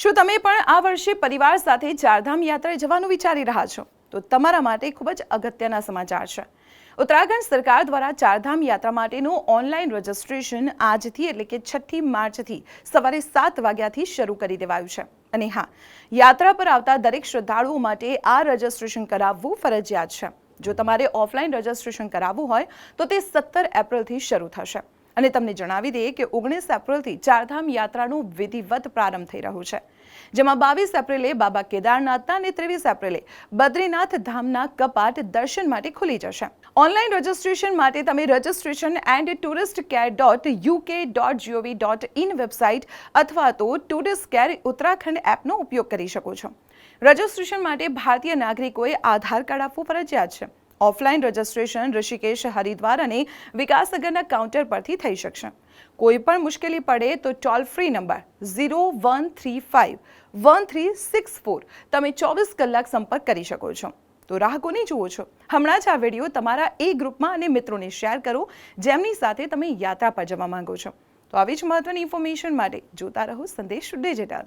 શું તમે પણ આ વર્ષે પરિવાર સાથે ચારધામ યાત્રાએ જવાનું વિચારી રહ્યા છો? તો તમારા માટે ખૂબ જ અગત્યના સમાચાર છે. ઉત્તરાખંડ સરકાર દ્વારા ચારધામ યાત્રા માટેનું ઓનલાઈન રજિસ્ટ્રેશન આજથી એટલે કે 6 માર્ચથી સવારે 7 વાગ્યાથી શરૂ કરી દેવાયું છે. અને હા, યાત્રા પર આવતા દરેક શ્રદ્ધાળુઓ માટે આ રજિસ્ટ્રેશન કરાવવું ફરજિયાત છે. જો તમારે ઓફલાઈન રજિસ્ટ્રેશન કરાવવું હોય તો તે 17 એપ્રિલથી શરૂ થશે. અને તમને જણાવી દઈએ કે 19 એપ્રિલથી ચારધામ યાત્રાનું વિધિવત પ્રારંભ થઈ રહ્યું છે, જેમાં 22 એપ્રિલે બાબા કેદારનાથના અને 23 એપ્રિલે બદ્રીનાથ ધામના કપાટ દર્શન માટે ખુલી જશે. ઓનલાઈન રજિસ્ટ્રેશન માટે તમે registration@touristcare.uk.gov.in વેબસાઇટ અથવા તો ટુરિસ્ટ કેર ઉત્તરાખંડ એપનો ઉપયોગ કરી શકો છો. રજિસ્ટ્રેશન માટે ભારતીય નાગરિકોએ આધાર કાર્ડ આપવું ફરજિયાત છે. ઓફલાઈન રજિસ્ટ્રેશન ઋષિકેશ, હરિદ્વાર અને વિકાસનગરના કાઉન્ટર પરથી થઈ શકશે. કોઈ પણ મુશ્કેલી પડે તો ટોલ ફ્રી નંબર 01351364 તમે 24 કલાક સંપર્ક કરી શકો છો. તો રાહ કોની જુઓ છો? હમણાં જ આ વિડીયો તમારા એ ગ્રુપમાં અને મિત્રોને શેર કરો જેમની સાથે તમે યાત્રા પર જવા માંગો છો. તો આવી જ મહત્વની ઇન્ફોર્મેશન માટે જોતા રહો સંદેશ ડિજિટલ.